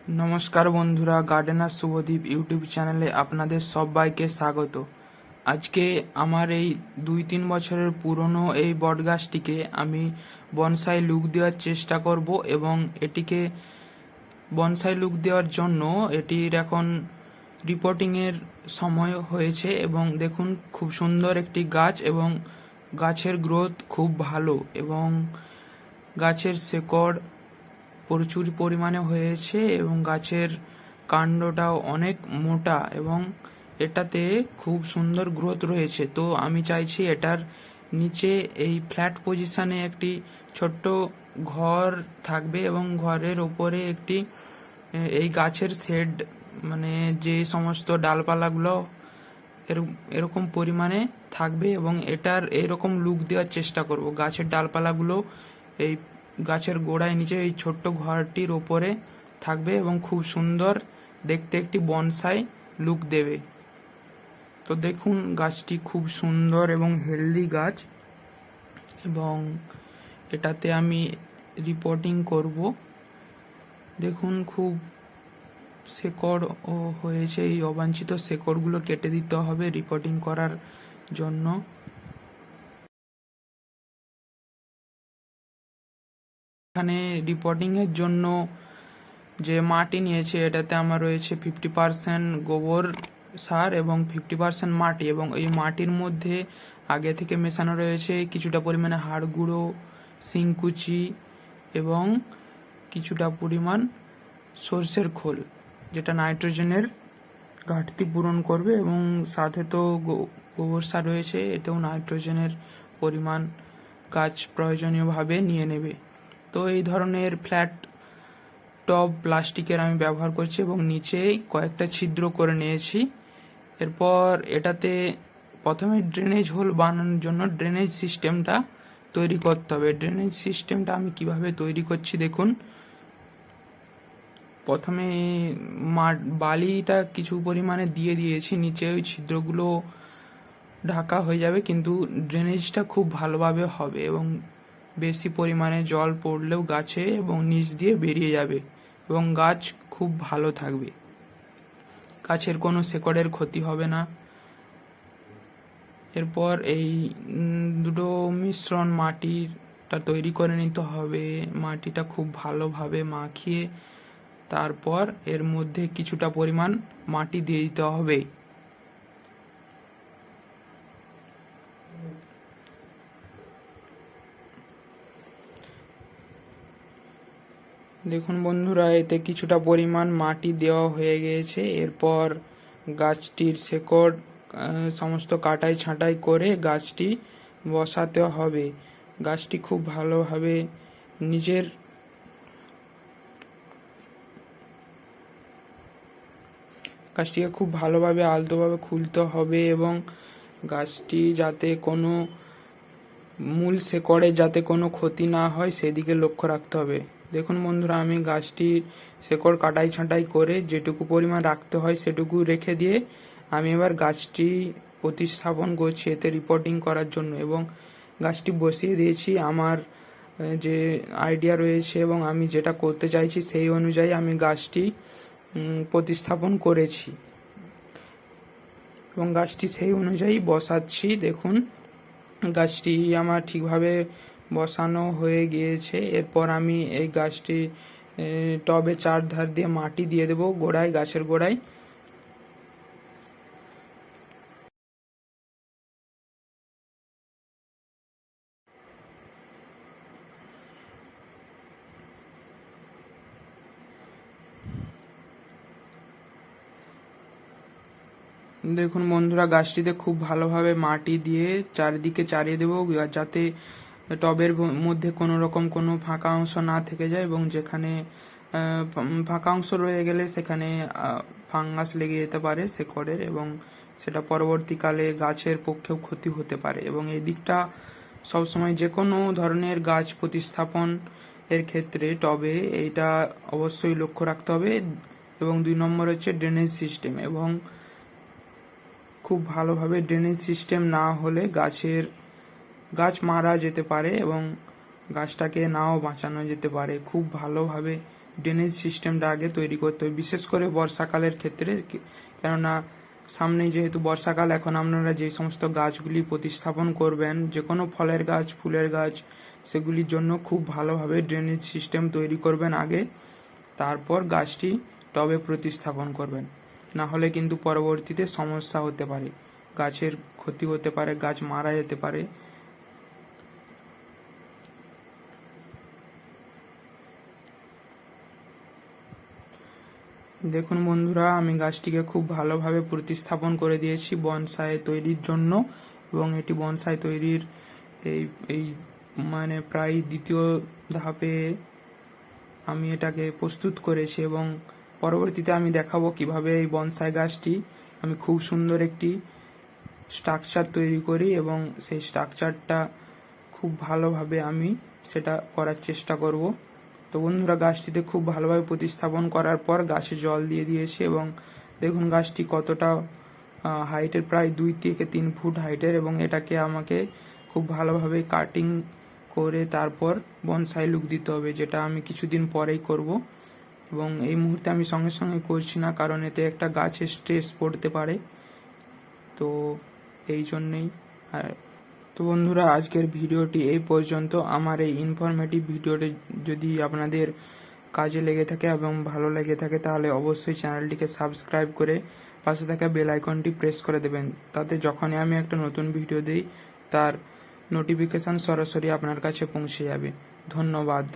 নমস্কার বন্ধুরা, gardener Subhadip YouTube চ্যানেলে আপনাদের সবাইকে স্বাগত। আজকে আমার এই 2-3 বছরের পুরনো এই বটগাছটিকে আমি বনসাই লুক দেওয়ার চেষ্টা করব এবং এটিকে বনসাই লুক দেওয়ার জন্য এটির এখন রিপোর্টিংয়ের সময় হয়েছে এবং দেখুন খুব সুন্দর একটি গাছ এবং গাছের গ্রোথ খুব ভালো এবং গাছের শেকড় প্রচুর পরিমাণে হয়েছে এবং গাছের কাণ্ডটাও অনেক মোটা এবং এটাতে খুব সুন্দর গ্রোথ রয়েছে। তো আমি চাইছি এটার নিচে এই ফ্ল্যাট পজিশনে একটি ছোট্ট ঘর থাকবে এবং ঘরের ওপরে একটি এই গাছের শেড, মানে যে সমস্ত ডালপালাগুলো এরকম পরিমাণে থাকবে এবং এটার এরকম লুক দেওয়ার চেষ্টা করব। গাছের ডালপালাগুলো এই গাছের গোড়ায় নিচে এই ছোট্ট ঘরটির ওপরে থাকবে এবং খুব সুন্দর দেখতে একটি বনসাই লুক দেবে। তো দেখুন গাছটি খুব সুন্দর এবং হেলদি গাছ এবং এটাতে আমি রিপোর্টিং করব। দেখুন খুব শেকড় হয়েছে, এই অবাঞ্ছিত শেকড়গুলো কেটে দিতে হবে রিপোর্টিং করার জন্য। এখানে রিপোর্টিংয়ের জন্য যে মাটি নিয়েছে এটাতে আমার রয়েছে 50% গোবর সার এবং 50% মাটি এবং এই মাটির মধ্যে আগে থেকে মেশানো রয়েছে কিছুটা পরিমাণে হাড় গুঁড়ো, শিংকুচি এবং কিছুটা পরিমাণ সর্ষের খোল, যেটা নাইট্রোজেনের ঘাটতি পূরণ করবে এবং সাথে তো গোবর সার রয়েছে, এতেও নাইট্রোজেনের পরিমাণ গাছ প্রয়োজনীয়ভাবে নিয়ে নেবে। তো এই ধরনের ফ্ল্যাট টব প্লাস্টিকের আমি ব্যবহার করছি এবং নিচে কয়েকটা ছিদ্র করে নিয়েছি। এরপর এটাতে প্রথমে ড্রেনেজ হোল বানানোর জন্য ড্রেনেজ সিস্টেমটা তৈরি করতে হবে। ড্রেনেজ সিস্টেমটা আমি কিভাবে তৈরি করছি দেখুন। প্রথমে বালিটা কিছু পরিমাণে দিয়ে দিয়েছি, নিচে ওই ছিদ্রগুলো ঢাকা হয়ে যাবে, কিন্তু ড্রেনেজটা খুব ভালোভাবে হবে এবং বেশি পরিমাণে জল পড়লেও গাছে এবং নিচ দিয়ে বেরিয়ে যাবে এবং গাছ খুব ভালো থাকবে, গাছের কোনো শেকড়ের ক্ষতি হবে না। এরপর এই দুটো মিশ্রণ মাটিটা তৈরি করে নিতে হবে। মাটিটা খুব ভালোভাবে মাখিয়ে তারপর এর মধ্যে কিছুটা পরিমাণ মাটি দিয়ে দিতে হবে। দেখুন বন্ধুরা, এতে কিছুটা পরিমাণ মাটি দেওয়া হয়ে গিয়েছে। এরপর গাছটির শেকড় সমস্ত কাটাই ছাঁটাই করে গাছটি বসাতে হবে। গাছটি খুব ভালোভাবে নিজের গাছটিকে খুব ভালোভাবে আলতোভাবে খুলতে হবে এবং গাছটি যাতে কোনো মূল শেকড়ে যাতে কোনো ক্ষতি না হয় সেদিকে লক্ষ্য রাখতে হবে। দেখুন বন্ধুরা, আমি গাছটির শেকড় কাটাই ছাঁটাই করে যেটুকু পরিমাণ রাখতে হয় সেটুকু রেখে দিয়ে আমি এবার গাছটি প্রতিস্থাপন করছি এতে রিপোর্টিং করার জন্য এবং গাছটি বসিয়ে দিয়েছি। আমার যে আইডিয়া রয়েছে এবং আমি যেটা করতে চাইছি সেই অনুযায়ী আমি গাছটি প্রতিস্থাপন করেছি এবং গাছটি সেই অনুযায়ী বসাচ্ছি। দেখুন গাছটি আমার ঠিকভাবে বসানো হয়ে গিয়েছে। এরপর আমি এই গাছটি টবে চারধার দিয়ে মাটি দিয়ে দেবো গোড়ায়, গাছের গোড়ায়। দেখুন বন্ধুরা, গাছটিতে খুব ভালোভাবে মাটি দিয়ে চারিদিকে চারিয়ে দেবো যাতে টবের মধ্যে কোনো রকম কোনো ফাঁকা অংশ না থেকে যায় এবং যেখানে ফাঁকা অংশ রয়ে গেলে সেখানে ফাঙ্গাস লেগে যেতে পারে শেকড়ের এবং সেটা পরবর্তীকালে গাছের পক্ষেও ক্ষতি হতে পারে এবং এই দিকটা সবসময় যে কোনো ধরনের গাছ প্রতিস্থাপন এর ক্ষেত্রে টবে এইটা অবশ্যই লক্ষ্য রাখতে হবে। এবং 2 নম্বর হচ্ছে ড্রেনেজ সিস্টেম এবং খুব ভালোভাবে ড্রেনেজ সিস্টেম না হলে গাছ মারা যেতে পারে এবং গাছটাকে নাও বাঁচানো যেতে পারে। খুব ভালোভাবে ড্রেনেজ সিস্টেমটা আগে তৈরি করতে হবে, বিশেষ করে বর্ষাকালের ক্ষেত্রে। কেননা সামনে যেহেতু বর্ষাকাল, এখন আপনারা যে সমস্ত গাছগুলি প্রতিস্থাপন করবেন, যে কোনো ফলের গাছ, ফুলের গাছ, সেগুলির জন্য খুব ভালোভাবে ড্রেনেজ সিস্টেম তৈরি করবেন আগে, তারপর গাছটি টবে প্রতিস্থাপন করবেন। না হলে কিন্তু পরবর্তীতে সমস্যা হতে পারে, গাছের ক্ষতি হতে পারে, গাছ মারা যেতে পারে। দেখুন বন্ধুরা, আমি গাছটিকে খুব ভালোভাবে প্রতিস্থাপন করে দিয়েছি বনসাই তৈরির জন্য, এবং এটি বনসাই তৈরির এই এই মানে প্রায় দ্বিতীয় ধাপে আমি এটাকে প্রস্তুত করেছি, এবং পরবর্তীতে আমি দেখাবো কিভাবে এই বনসাই গাছটি আমি খুব সুন্দর একটি স্ট্রাকচার তৈরি করি, এবং সেই স্ট্রাকচারটা খুব ভালোভাবে আমি সেটা করার চেষ্টা করব। তো বন্ধুরা, গাছটিতে খুব ভালোভাবে প্রতিস্থাপন করার পর গাছে জল দিয়ে দিয়েছি, এবং দেখুন গাছটি কতটা হাইটের, প্রায় 2 থেকে 3 ফুট হাইটের, এবং এটাকে আমাকে খুব ভালোভাবে কাটিং করে তারপর বনসাই লুক দিতে হবে, যেটা আমি কিছুদিন পরেই করব। এবং এই মুহূর্তে আমি সঙ্গে সঙ্গে করছি না, কারণ এতে একটা গাছের স্ট্রেস পড়তে পারে, তো এই জন্যেই। তো বন্ধুরা, আজকের ভিডিওটি এই পর্যন্ত। আমার এই ইনফরমেটিভ ভিডিওটি যদি আপনাদের কাজে লেগে থাকে এবং ভালো লেগে থাকে, তাহলে অবশ্যই চ্যানেলটিকে সাবস্ক্রাইব করে পাশে থাকা বেল আইকনটি প্রেস করে দেবেন, তাতে যখনই আমি একটা নতুন ভিডিও দিই তার নোটিফিকেশন সরাসরি আপনার কাছে পৌঁছে যাবে। ধন্যবাদ।